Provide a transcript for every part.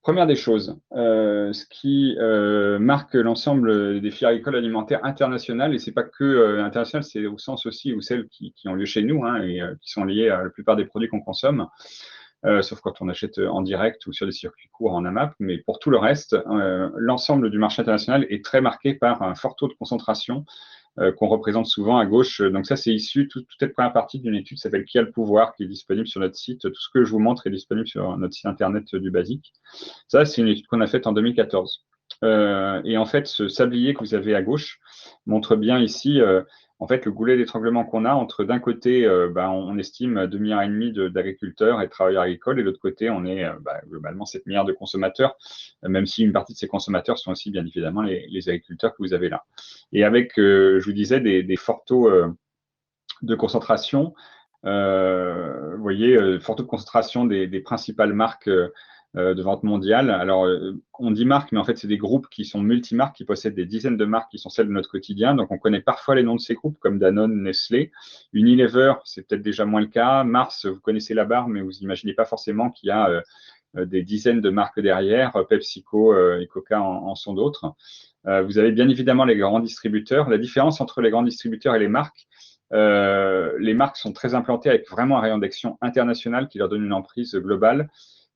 Première des choses, ce qui marque l'ensemble des filières agricoles alimentaires internationales, et c'est pas que international, c'est au sens aussi où celles qui ont lieu chez nous et qui sont liées à la plupart des produits qu'on consomme, sauf quand on achète en direct ou sur des circuits courts en AMAP. Mais pour tout le reste, l'ensemble du marché international est très marqué par un fort taux de concentration qu'on représente souvent à gauche. Donc ça, c'est issu, toute cette première partie d'une étude qui s'appelle Qui a le pouvoir, qui est disponible sur notre site. Tout ce que je vous montre est disponible sur notre site internet du Basique. Ça, c'est une étude qu'on a faite en 2014. Et en fait, ce sablier que vous avez à gauche montre bien ici, en fait, le goulet d'étranglement qu'on a entre, d'un côté, on estime 2,5 milliards d'agriculteurs et de travailleurs agricoles, et de l'autre côté, on est globalement 7 milliards de consommateurs, même si une partie de ces consommateurs sont aussi, bien évidemment, les agriculteurs que vous avez là. Et avec, je vous disais, des forts taux de concentration. Vous voyez, fort taux de concentration des principales marques de vente mondiale. Alors, on dit marques, mais en fait, c'est des groupes qui sont multimarques, qui possèdent des dizaines de marques qui sont celles de notre quotidien. Donc, on connaît parfois les noms de ces groupes, comme Danone, Nestlé. Unilever, c'est peut-être déjà moins le cas. Mars, vous connaissez la barre, mais vous n'imaginez pas forcément qu'il y a des dizaines de marques derrière. PepsiCo et Coca en sont d'autres. Vous avez bien évidemment les grands distributeurs. La différence entre les grands distributeurs et les marques sont très implantées avec vraiment un rayon d'action international qui leur donne une emprise globale.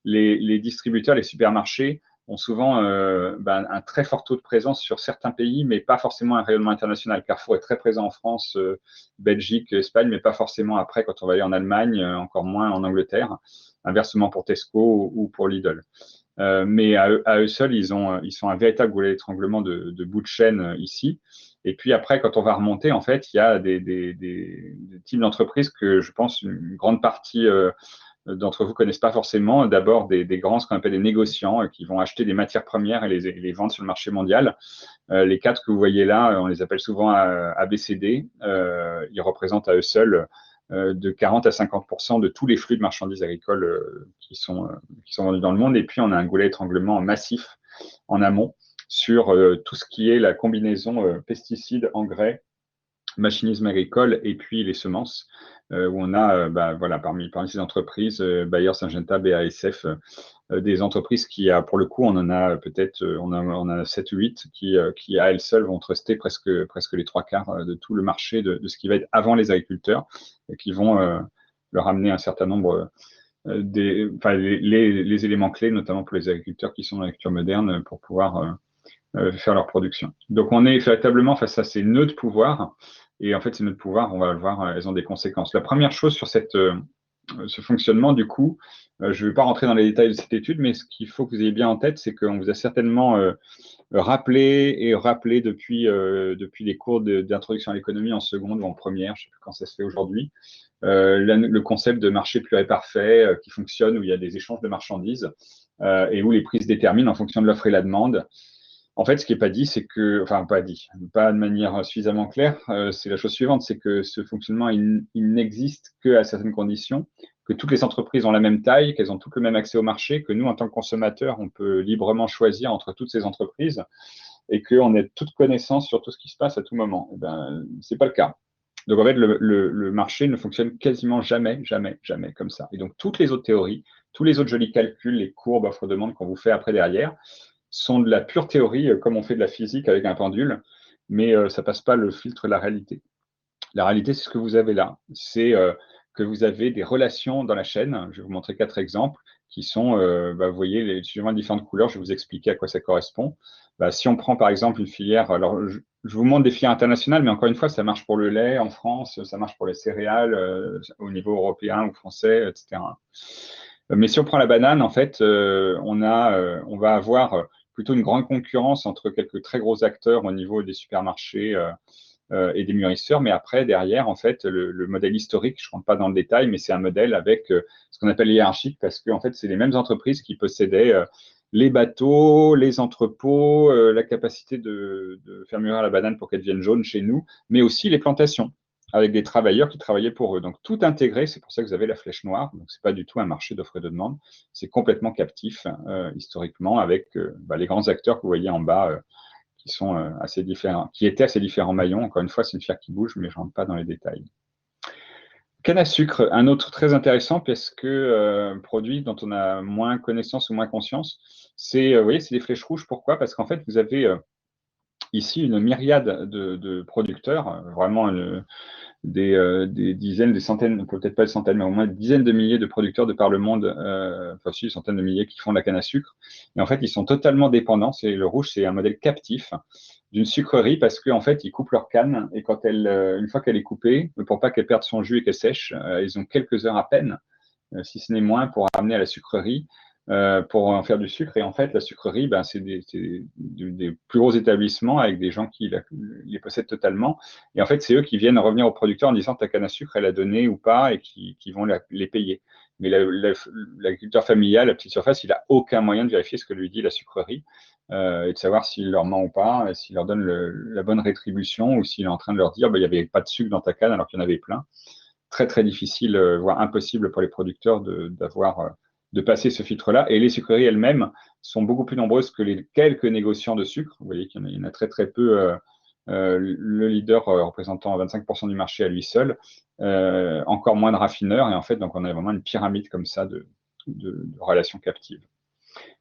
Les distributeurs, les supermarchés ont souvent un très fort taux de présence sur certains pays, mais pas forcément un rayonnement international. Carrefour est très présent en France, Belgique, Espagne, mais pas forcément après quand on va aller en Allemagne, encore moins en Angleterre. Inversement pour Tesco ou pour Lidl. Mais à eux seuls, ils sont un véritable goulet d'étranglement de bout de chaîne ici. Et puis après, quand on va remonter, en fait, il y a des types d'entreprises que je pense une grande partie d'entre vous connaissent pas forcément. D'abord, des grands, ce qu'on appelle des négociants, qui vont acheter des matières premières et les vendre sur le marché mondial. Les quatre que vous voyez là, on les appelle souvent ABCD. Ils représentent à eux seuls de 40 à 50% de tous les flux de marchandises agricoles qui sont vendus dans le monde. Et puis, on a un goulet d'étranglement massif en amont sur tout ce qui est la combinaison pesticides, engrais, machinisme agricole et puis les semences, où on a parmi ces entreprises, Bayer, Syngenta, BASF, des entreprises qui, pour le coup, on en a peut-être, on a 7 ou 8 qui, à elles seules, vont truster presque les 3/4 de tout le marché de ce qui va être avant les agriculteurs, et qui vont leur amener un certain nombre les éléments clés, notamment pour les agriculteurs qui sont dans l'agriculture moderne, pour pouvoir faire leur production. Donc, on est véritablement face à ces nœuds de pouvoir. Et en fait, ces nœuds de pouvoir, on va le voir, elles ont des conséquences. La première chose sur ce fonctionnement, du coup, je ne vais pas rentrer dans les détails de cette étude, mais ce qu'il faut que vous ayez bien en tête, c'est qu'on vous a certainement rappelé depuis les cours d'introduction à l'économie en seconde ou en première, je ne sais plus quand ça se fait aujourd'hui, le concept de marché pur et parfait qui fonctionne, où il y a des échanges de marchandises et où les prix se déterminent en fonction de l'offre et la demande. En fait, ce qui n'est pas dit, c'est que, enfin, pas dit, pas de manière suffisamment claire, c'est la chose suivante, c'est que ce fonctionnement, il n'existe qu'à certaines conditions, que toutes les entreprises ont la même taille, qu'elles ont toutes le même accès au marché, que nous, en tant que consommateurs, on peut librement choisir entre toutes ces entreprises et qu'on ait toute connaissance sur tout ce qui se passe à tout moment. Eh ben, c'est pas le cas. Donc, en fait, le marché ne fonctionne quasiment jamais comme ça. Et donc, toutes les autres théories, tous les autres jolis calculs, les courbes, offre-demande qu'on vous fait après derrière, sont de la pure théorie, comme on fait de la physique avec un pendule, mais ça passe pas le filtre de la réalité. La réalité, c'est ce que vous avez là. C'est que vous avez des relations dans la chaîne. Je vais vous montrer 4 exemples qui sont, vous voyez, suivant les différentes couleurs, je vais vous expliquer à quoi ça correspond. Si on prend par exemple une filière, alors je vous montre des filières internationales, mais encore une fois, ça marche pour le lait en France, ça marche pour les céréales au niveau européen ou français, etc. Mais si on prend la banane, en fait, on va avoir plutôt une grande concurrence entre quelques très gros acteurs au niveau des supermarchés et des mûrisseurs. Mais après, derrière, en fait, le modèle historique, je ne rentre pas dans le détail, mais c'est un modèle avec ce qu'on appelle hiérarchique, parce que en fait, c'est les mêmes entreprises qui possédaient les bateaux, les entrepôts, la capacité de faire mûrir la banane pour qu'elle devienne jaune chez nous, mais aussi les plantations, avec des travailleurs qui travaillaient pour eux. Donc, tout intégré, c'est pour ça que vous avez la flèche noire. Donc, ce n'est pas du tout un marché d'offre et de demande. C'est complètement captif, historiquement, avec les grands acteurs que vous voyez en bas, qui sont assez différents, qui étaient assez différents maillons. Encore une fois, c'est une filière qui bouge, mais je ne rentre pas dans les détails. Canne à sucre, un autre très intéressant parce que produit dont on a moins connaissance ou moins conscience, c'est, vous voyez, c'est des flèches rouges. Pourquoi? Parce qu'en fait, vous avez ici une myriade de producteurs, vraiment des dizaines, des centaines, peut-être pas des centaines, mais au moins des dizaines de milliers de producteurs de par le monde, enfin si, des centaines de milliers qui font de la canne à sucre. Et en fait, ils sont totalement dépendants. C'est le rouge, c'est un modèle captif d'une sucrerie parce qu'en fait, ils coupent leur canne et quand elle, une fois qu'elle est coupée, pour pas qu'elle perde son jus et qu'elle sèche, ils ont quelques heures à peine, si ce n'est moins, pour ramener à la sucrerie, pour en faire du sucre. Et en fait, la sucrerie, ben, c'est des plus gros établissements avec des gens qui les possèdent totalement. Et en fait, c'est eux qui viennent revenir aux producteurs en disant ta canne à sucre, elle a donné ou pas, et qui vont les payer. Mais l'agriculteur familial, la petite surface, il n'a aucun moyen de vérifier ce que lui dit la sucrerie et de savoir s'il leur ment ou pas, s'il leur donne la bonne rétribution ou s'il est en train de leur dire bah, il n'y avait pas de sucre dans ta canne alors qu'il y en avait plein. Très, très difficile, voire impossible pour les producteurs de passer ce filtre-là. Et les sucreries elles-mêmes sont beaucoup plus nombreuses que les quelques négociants de sucre. Vous voyez qu'il y en a très, très peu. Le leader représentant 25% du marché à lui seul, encore moins de raffineurs. Et en fait, donc on a vraiment une pyramide comme ça de relations captives.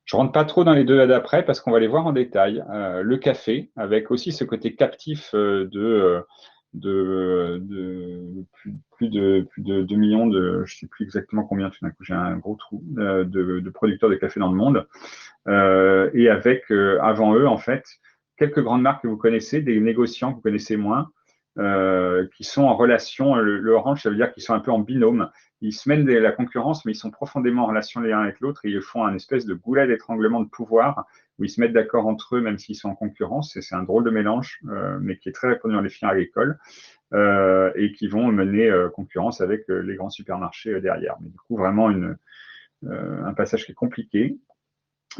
Je ne rentre pas trop dans les deux là d'après parce qu'on va les voir en détail. Le café, avec aussi ce côté captif plus de 2 millions de, je ne sais plus exactement combien, tout d'un coup j'ai un gros trou, de producteurs de café dans le monde. Et avec, avant eux, en fait, quelques grandes marques que vous connaissez, des négociants que vous connaissez moins, qui sont en relation. Le orange, ça veut dire qu'ils sont un peu en binôme. Ils se mènent la concurrence, mais ils sont profondément en relation les uns avec l'autre et ils font un espèce de goulet d'étranglement de pouvoir où ils se mettent d'accord entre eux, même s'ils sont en concurrence. Et c'est un drôle de mélange, mais qui est très répandu dans les filières agricoles et qui vont mener concurrence avec les grands supermarchés derrière. Mais du coup, vraiment un passage qui est compliqué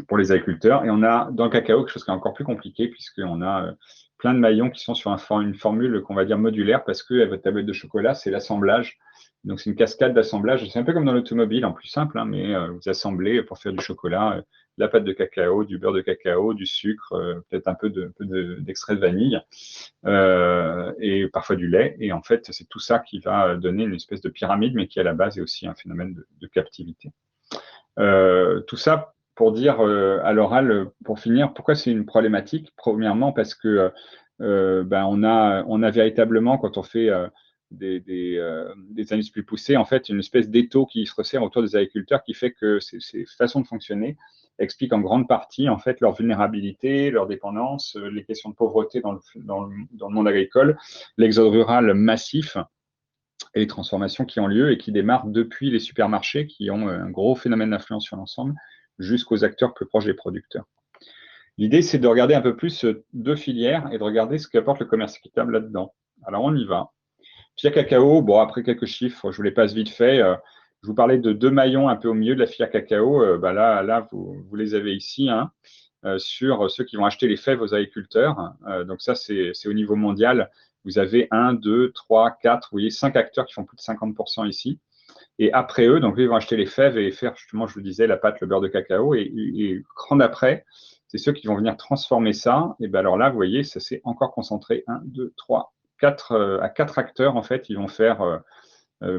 pour les agriculteurs. Et on a dans le cacao quelque chose qui est encore plus compliqué, puisqu'on a plein de maillons qui sont sur une formule qu'on va dire modulaire, parce que votre tablette de chocolat, c'est l'assemblage. Donc, c'est une cascade d'assemblage. C'est un peu comme dans l'automobile, en plus simple, hein, mais vous assemblez pour faire du chocolat, la pâte de cacao, du beurre de cacao, du sucre, peut-être un peu d'extrait de vanille, et parfois du lait. Et en fait, c'est tout ça qui va donner une espèce de pyramide, mais qui à la base est aussi un phénomène de captivité. Tout ça pour dire à l'oral, pour finir, pourquoi c'est une problématique? Premièrement, parce que ben, on a véritablement, quand on fait des analyses plus poussées, en fait, une espèce d'étau qui se resserre autour des agriculteurs qui fait que ces façons de fonctionner expliquent en grande partie en fait leur vulnérabilité, leur dépendance, les questions de pauvreté dans le monde agricole, l'exode rural massif et les transformations qui ont lieu et qui démarrent depuis les supermarchés qui ont un gros phénomène d'influence sur l'ensemble jusqu'aux acteurs plus proches des producteurs. L'idée, c'est de regarder un peu plus deux filières et de regarder ce qu'apporte le commerce équitable là-dedans. Alors, on y va. Filière cacao, bon, après quelques chiffres, je vous les passe vite fait. Je vous parlais de deux maillons un peu au milieu de la filière cacao. Bah là vous les avez ici, hein, sur ceux qui vont acheter les fèves aux agriculteurs. Donc ça, c'est au niveau mondial. Vous avez 1, 2, 3, 4, vous voyez, 5 acteurs qui font plus de 50% ici. Et après eux, donc ils vont acheter les fèves et faire justement, je vous disais, la pâte, le beurre de cacao. Et grand d'après, c'est ceux qui vont venir transformer ça. Et bien alors là, vous voyez, ça s'est encore concentré. 1, 2, 3, 4 à 4 acteurs, en fait, ils vont faire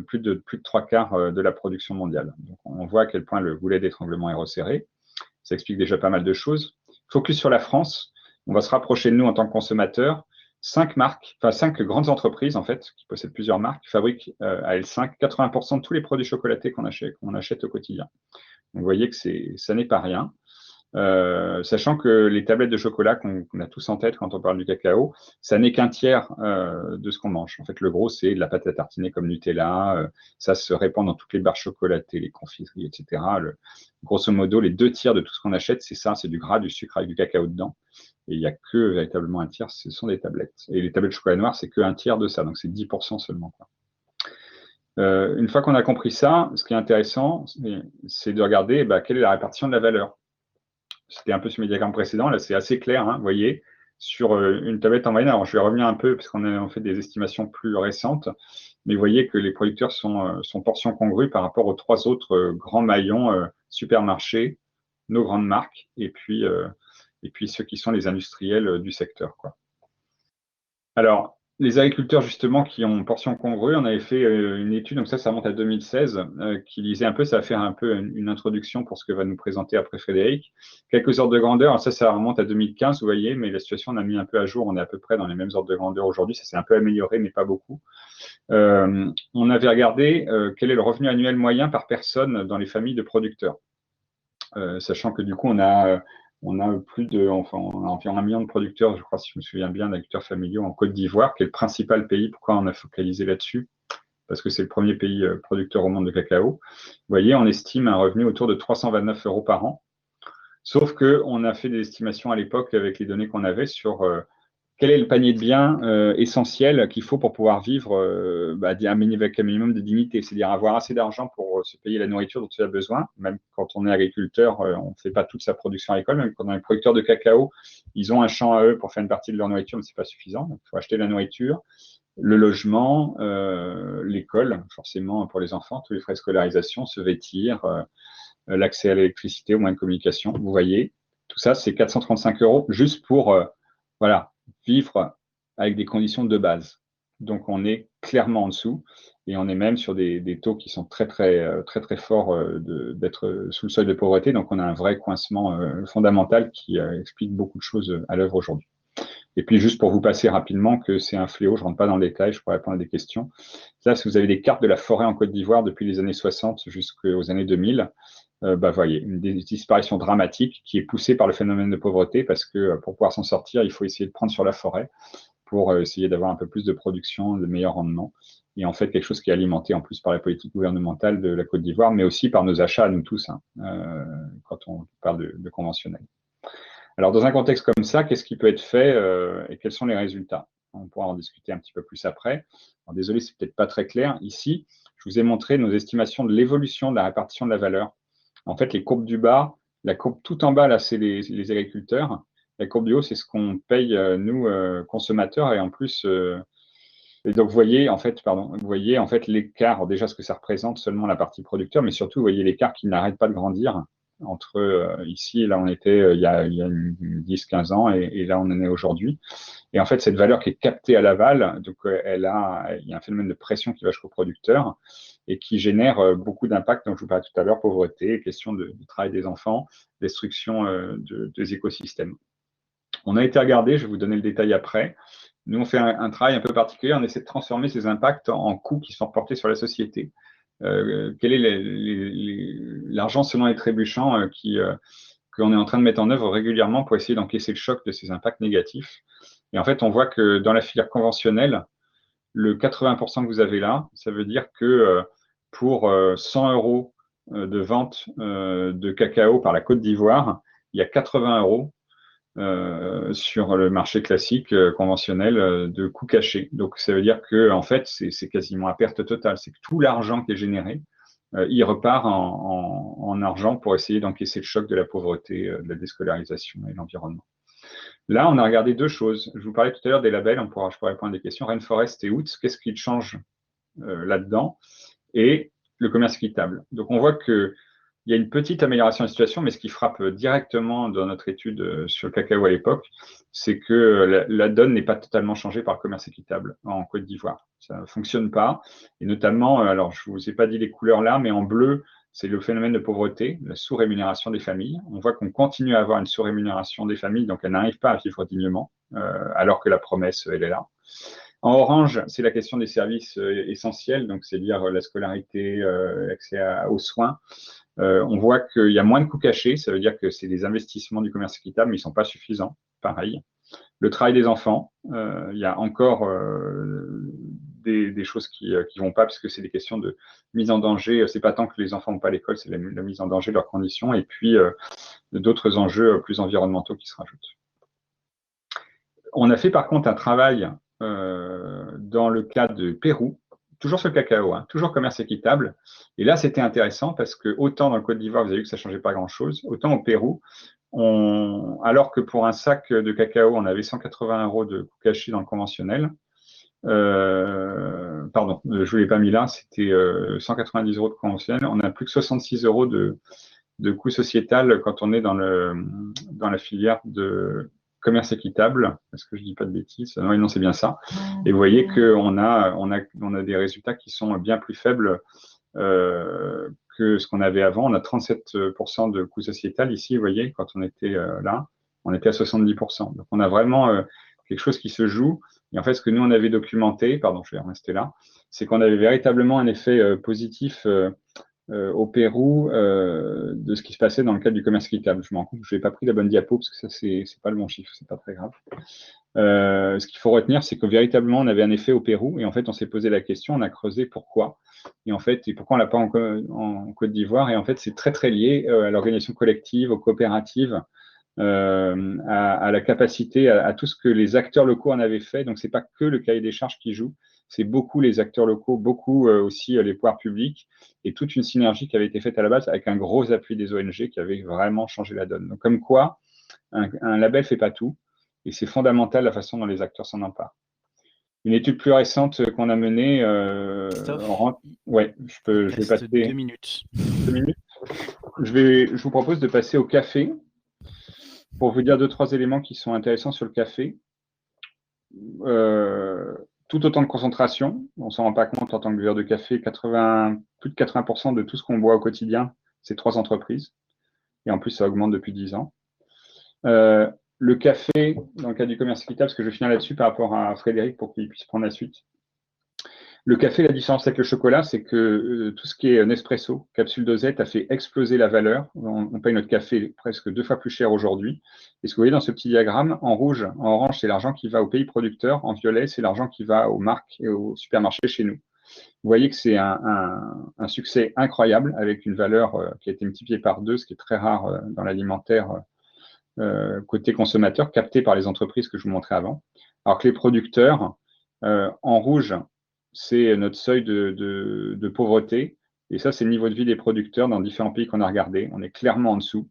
plus de 3/4 de la production mondiale. Donc on voit à quel point le goulet d'étranglement est resserré. Ça explique déjà pas mal de choses. Focus sur la France. On va se rapprocher de nous en tant que consommateurs. 5 grandes entreprises, en fait, qui possèdent plusieurs marques, fabriquent à elles 5 80% de tous les produits chocolatés qu'on achète au quotidien. Donc, vous voyez que ça n'est pas rien. Sachant que les tablettes de chocolat qu'on a tous en tête quand on parle du cacao, ça n'est qu'un tiers de ce qu'on mange. En fait, le gros, c'est de la pâte à tartiner comme Nutella. Ça se répand dans toutes les barres chocolatées, les confiseries, etc. Grosso modo, les 2 tiers de tout ce qu'on achète, c'est ça, c'est du gras, du sucre avec du cacao dedans. Et il n'y a que véritablement un tiers, ce sont des tablettes. Et les tablettes de chocolat noir, c'est qu'un tiers de ça, donc c'est 10% seulement, quoi. Une fois qu'on a compris ça, ce qui est intéressant, c'est de regarder quelle est la répartition de la valeur. C'était un peu sur mes diagrammes précédents, là c'est assez clair, hein, vous voyez, sur une tablette en moyenne. Alors je vais revenir un peu parce qu'on a fait des estimations plus récentes, mais vous voyez que les producteurs sont portions congrues par rapport aux 3 autres grands maillons supermarchés, nos grandes marques, et puis ceux qui sont les industriels du secteur, quoi. Alors, les agriculteurs, justement, qui ont portion congrue, on avait fait une étude, donc ça remonte à 2016, qui disait un peu, ça va faire un peu une introduction pour ce que va nous présenter après Frédéric. Quelques ordres de grandeur, alors ça remonte à 2015, vous voyez, mais la situation, on a mis un peu à jour, on est à peu près dans les mêmes ordres de grandeur aujourd'hui, ça s'est un peu amélioré, mais pas beaucoup. On avait regardé quel est le revenu annuel moyen par personne dans les familles de producteurs. Sachant que du coup, on a plus de, enfin, on a environ 1 million de producteurs, je crois, si je me souviens bien, d'agriculteurs familiaux en Côte d'Ivoire, qui est le principal pays. Pourquoi on a focalisé là-dessus? Parce que c'est le premier pays producteur au monde de cacao. Vous voyez, on estime un revenu autour de 329 euros par an. Sauf qu'on a fait des estimations à l'époque avec les données qu'on avait sur quel est le panier de biens essentiel qu'il faut pour pouvoir vivre avec un minimum de dignité, c'est-à-dire avoir assez d'argent pour se payer la nourriture dont il a besoin. Même quand on est agriculteur, on ne fait pas toute sa production agricole. Même quand on est producteur de cacao, ils ont un champ à eux pour faire une partie de leur nourriture, mais ce n'est pas suffisant. Donc, il faut acheter la nourriture, le logement, l'école, forcément pour les enfants, tous les frais de scolarisation, se vêtir, l'accès à l'électricité, aux moyens de communication. Vous voyez, tout ça, c'est 435 euros juste pour voilà, vivre avec des conditions de base. Donc, on est clairement en dessous et on est même sur des taux qui sont très forts d'être sous le seuil de pauvreté. Donc, on a un vrai coincement fondamental qui explique beaucoup de choses à l'œuvre aujourd'hui. Et puis, juste pour vous passer rapidement que c'est un fléau, je ne rentre pas dans le détail, je pourrais répondre à des questions. Là, si vous avez des cartes de la forêt en Côte d'Ivoire depuis les années 60 jusqu'aux années 2000, voyez, une disparition dramatique qui est poussée par le phénomène de pauvreté parce que pour pouvoir s'en sortir, il faut essayer de prendre sur la forêt pour essayer d'avoir un peu plus de production, de meilleurs rendements. Et en fait, quelque chose qui est alimenté en plus par la politique gouvernementale de la Côte d'Ivoire, mais aussi par nos achats à nous tous, quand on parle de conventionnel. Alors, dans un contexte comme ça, qu'est-ce qui peut être fait et quels sont les résultats? On pourra en discuter un petit peu plus après. Alors, désolé, c'est peut-être pas très clair. Ici, je vous ai montré nos estimations de l'évolution de la répartition de la valeur. En fait, les courbes du bas, la courbe tout en bas, là, c'est les agriculteurs. La courbe du haut, c'est ce qu'on paye, nous, consommateurs. Et en plus, et donc, vous voyez, en fait, l'écart, déjà ce que ça représente, seulement la partie producteur, mais surtout, vous voyez l'écart qui n'arrête pas de grandir entre ici, là, on était il y a 10-15 ans, et là, on en est aujourd'hui. Et en fait, cette valeur qui est captée à l'aval, donc il y a un phénomène de pression qui va jusqu'au producteur et qui génère beaucoup d'impacts. Donc, je vous parlais tout à l'heure, pauvreté, question du travail des enfants, destruction des écosystèmes. On a été regardé, je vais vous donner le détail après. Nous, on fait un travail un peu particulier, on essaie de transformer ces impacts en coûts qui sont reportés sur la société. Quel est l'argent selon les trébuchants qu'on est en train de mettre en œuvre régulièrement pour essayer d'encaisser le choc de ces impacts négatifs. Et en fait, on voit que dans la filière conventionnelle, le 80% que vous avez là, ça veut dire que pour 100 euros de vente de cacao par la Côte d'Ivoire, il y a 80 euros sur le marché classique conventionnel de coûts cachés. Donc, ça veut dire que en fait, c'est quasiment à perte totale. C'est que tout l'argent qui est généré, il repart en argent pour essayer d'encaisser le choc de la pauvreté, de la déscolarisation et de l'environnement. Là, on a regardé deux choses. Je vous parlais tout à l'heure des labels, je pourrais répondre à des questions. Rainforest et Oots, qu'est-ce qui change là-dedans? Et le commerce équitable. Donc, on voit que il y a une petite amélioration de la situation, mais ce qui frappe directement dans notre étude sur le cacao à l'époque, c'est que la donne n'est pas totalement changée par le commerce équitable en Côte d'Ivoire. Ça ne fonctionne pas. Et notamment, alors je ne vous ai pas dit les couleurs là, mais en bleu, c'est le phénomène de pauvreté, la sous-rémunération des familles. On voit qu'on continue à avoir une sous-rémunération des familles, donc elles n'arrivent pas à vivre dignement, alors que la promesse, elle est là. En orange, c'est la question des services essentiels, donc c'est-à-dire la scolarité, l'accès aux soins. On voit qu'il y a moins de coûts cachés, ça veut dire que c'est des investissements du commerce équitable, mais ils ne sont pas suffisants, pareil. Le travail des enfants, il y a encore des choses qui ne vont pas, puisque c'est des questions de mise en danger. Ce n'est pas tant que les enfants ne vont pas à l'école, c'est la mise en danger de leurs conditions, et puis d'autres enjeux plus environnementaux qui se rajoutent. On a fait par contre un travail dans le cas de Pérou, toujours sur le cacao, toujours commerce équitable. Et là, c'était intéressant parce que autant dans le Côte d'Ivoire, vous avez vu que ça ne changeait pas grand-chose, autant au Pérou, alors que pour un sac de cacao, on avait 180 euros de coût caché dans le conventionnel. Pardon, je ne vous l'ai pas mis là, c'était 190 euros de conventionnel. On a plus que 66 euros de coût sociétal quand on est dans la filière de commerce équitable. Est-ce que je dis pas de bêtises? Non, c'est bien ça. Et vous voyez qu'on a des résultats qui sont bien plus faibles que ce qu'on avait avant. On a 37% de coût sociétal ici, vous voyez, quand on était là, on était à 70%. Donc, on a vraiment quelque chose qui se joue. Et en fait, ce que nous, on avait documenté, pardon, je vais rester là, c'est qu'on avait véritablement un effet positif au Pérou de ce qui se passait dans le cadre du commerce équitable. Je me rends compte que je n'ai pas pris la bonne diapo parce que ça, c'est pas le bon chiffre, c'est pas très grave. Ce qu'il faut retenir, c'est que véritablement, on avait un effet au Pérou et en fait, on s'est posé la question, on a creusé pourquoi. Et en fait, et pourquoi on l'a pas en Côte d'Ivoire. Et en fait, c'est très, très lié à l'organisation collective, aux coopératives, à la capacité, à tout ce que les acteurs locaux en avaient fait. Donc, c'est pas que le cahier des charges qui joue, c'est beaucoup les acteurs locaux, beaucoup aussi les pouvoirs publics et toute une synergie qui avait été faite à la base avec un gros appui des ONG qui avait vraiment changé la donne. Donc, comme quoi, un label fait pas tout et c'est fondamental la façon dont les acteurs s'en emparent. Une étude plus récente qu'on a menée. Ouais, je vais passer 2 minutes. 2 minutes. Je vous propose de passer au café pour vous dire 2-3 éléments qui sont intéressants sur le café. Tout autant de concentration, on ne s'en rend pas compte en tant que buveur de café, plus de 80% de tout ce qu'on boit au quotidien, c'est 3 entreprises. Et en plus, ça augmente depuis 10 ans. Le café, dans le cas du commerce équitable, parce que je vais finir là-dessus par rapport à Frédéric pour qu'il puisse prendre la suite. Le café, la différence avec le chocolat, c'est que tout ce qui est Nespresso, capsule dosette, a fait exploser la valeur. On paye notre café presque 2 fois plus cher aujourd'hui. Et ce que vous voyez dans ce petit diagramme, en rouge, en orange, c'est l'argent qui va au pays producteur. En violet, c'est l'argent qui va aux marques et aux supermarchés chez nous. Vous voyez que c'est un succès incroyable avec une valeur qui a été multipliée par 2, ce qui est très rare dans l'alimentaire côté consommateur, capté par les entreprises que je vous montrais avant. Alors que les producteurs, en rouge, c'est notre seuil de pauvreté. Et ça, c'est le niveau de vie des producteurs dans différents pays qu'on a regardés. On est clairement en dessous.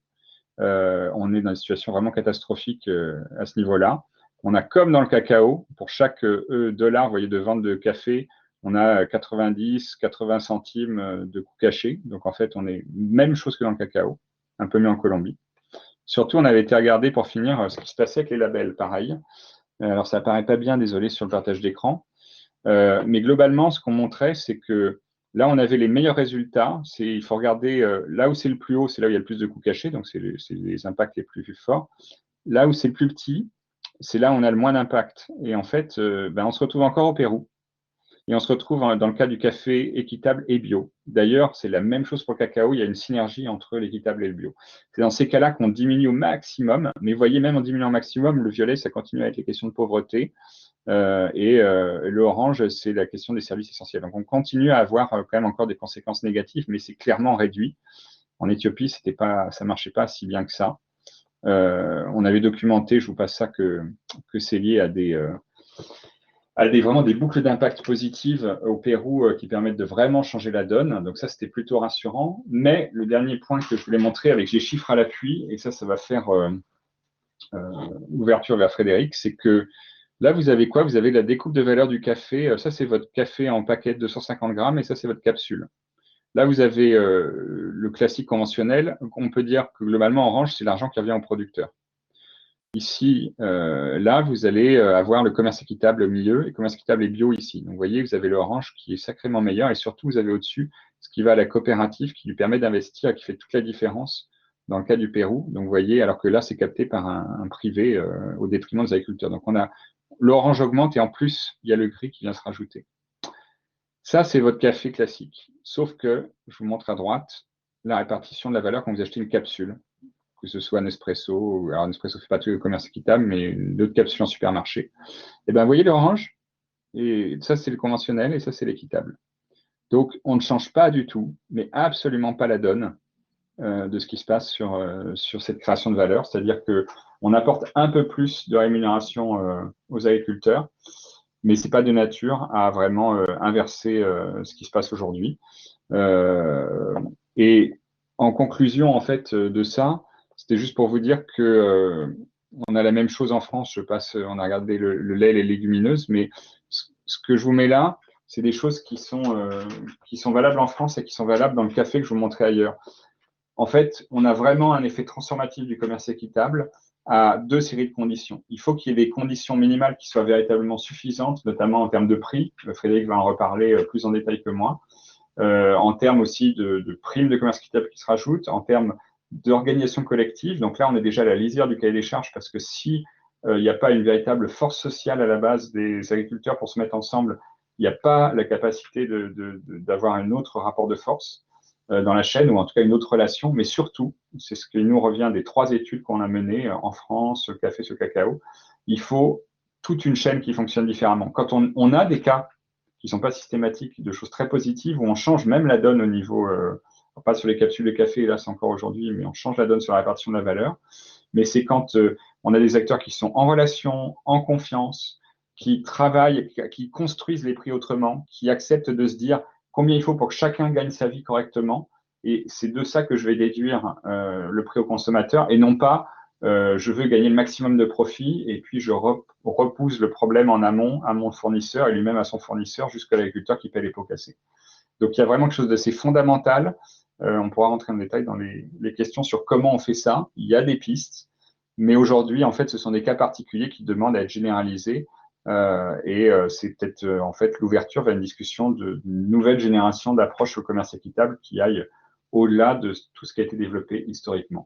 On est dans une situation vraiment catastrophique à ce niveau-là. On a comme dans le cacao, pour chaque dollar, vous voyez, de vente de café, on a 90, 80 centimes de coût caché. Donc, en fait, on est même chose que dans le cacao, un peu mieux en Colombie. Surtout, on avait été regarder pour finir ce qui se passait avec les labels, pareil. Alors, ça apparaît pas bien, désolé, sur le partage d'écran. Mais globalement, ce qu'on montrait, c'est que là, on avait les meilleurs résultats. Il faut regarder là où c'est le plus haut, c'est là où il y a le plus de coûts cachés, donc c'est les impacts les plus forts. Là où c'est le plus petit, c'est là où on a le moins d'impact. Et en fait, on se retrouve encore au Pérou. Et on se retrouve dans le cas du café équitable et bio. D'ailleurs, c'est la même chose pour le cacao. Il y a une synergie entre l'équitable et le bio. C'est dans ces cas-là qu'on diminue au maximum. Mais vous voyez, même en diminuant au maximum, le violet, ça continue avec les questions de pauvreté. Le orange, c'est la question des services essentiels. Donc, on continue à avoir quand même encore des conséquences négatives, mais c'est clairement réduit. En Éthiopie, ça ne marchait pas si bien que ça. On avait documenté, je vous passe ça, que c'est lié à vraiment des boucles d'impact positives au Pérou qui permettent de vraiment changer la donne. Donc ça, c'était plutôt rassurant. Mais le dernier point que je voulais montrer avec les chiffres à l'appui, et ça va faire ouverture vers Frédéric, c'est que là, vous avez quoi? Vous avez la découpe de valeur du café. Ça, c'est votre café en paquet de 250 grammes et ça, c'est votre capsule. Là, vous avez le classique conventionnel. On peut dire que globalement, orange, c'est l'argent qui revient au producteur. Ici, là, vous allez avoir le commerce équitable au milieu et commerce équitable et bio ici. Donc, vous voyez, vous avez l'orange qui est sacrément meilleur et surtout, vous avez au-dessus ce qui va à la coopérative qui lui permet d'investir et qui fait toute la différence dans le cas du Pérou. Donc, vous voyez, alors que là, c'est capté par un privé au détriment des agriculteurs. Donc, l'orange augmente et en plus, il y a le gris qui vient se rajouter. Ça, c'est votre café classique. Sauf que, je vous montre à droite, la répartition de la valeur quand vous achetez une capsule, que ce soit Nespresso. Alors, Nespresso ne fait pas tout le commerce équitable, mais d'autres capsules en supermarché. Et bien, vous voyez l'orange? Et ça, c'est le conventionnel et ça, c'est l'équitable. Donc, on ne change pas du tout, mais absolument pas la donne de ce qui se passe sur cette création de valeur. C'est-à-dire qu'on apporte un peu plus de rémunération aux agriculteurs, mais ce n'est pas de nature à vraiment inverser ce qui se passe aujourd'hui. Et en conclusion, en fait, de ça, c'était juste pour vous dire que on a la même chose en France. On a regardé le lait et les légumineuses, mais ce que je vous mets là, c'est des choses qui sont valables en France et qui sont valables dans le café que je vous montrais ailleurs. En fait, on a vraiment un effet transformatif du commerce équitable à deux séries de conditions. Il faut qu'il y ait des conditions minimales qui soient véritablement suffisantes, notamment en termes de prix. Frédéric va en reparler plus en détail que moi. En termes aussi de primes de commerce équitable qui se rajoutent, en termes d'organisation collective. Donc là, on est déjà à la lisière du cahier des charges parce que si il n'y a pas une véritable force sociale à la base des agriculteurs pour se mettre ensemble, il n'y a pas la capacité d'avoir un autre rapport de force dans la chaîne, ou en tout cas une autre relation. Mais surtout, c'est ce qui nous revient des 3 études qu'on a menées en France, café sur cacao, il faut toute une chaîne qui fonctionne différemment. Quand on a des cas qui ne sont pas systématiques, de choses très positives, où on change même la donne au niveau, pas sur les capsules de café, là c'est encore aujourd'hui, mais on change la donne sur la répartition de la valeur. Mais c'est quand on a des acteurs qui sont en relation, en confiance, qui travaillent, qui construisent les prix autrement, qui acceptent de se dire combien il faut pour que chacun gagne sa vie correctement. Et c'est de ça que je vais déduire le prix au consommateur, et non pas je veux gagner le maximum de profit et puis je repousse le problème en amont à mon fournisseur et lui-même à son fournisseur jusqu'à l'agriculteur qui paie les pots cassés. Donc il y a vraiment quelque chose d'assez fondamental. On pourra rentrer en détail dans les questions sur comment on fait ça. Il y a des pistes, mais aujourd'hui, en fait, ce sont des cas particuliers qui demandent à être généralisés. C'est peut-être en fait l'ouverture vers une discussion d'une nouvelle génération d'approches au commerce équitable qui aille au-delà de tout ce qui a été développé historiquement.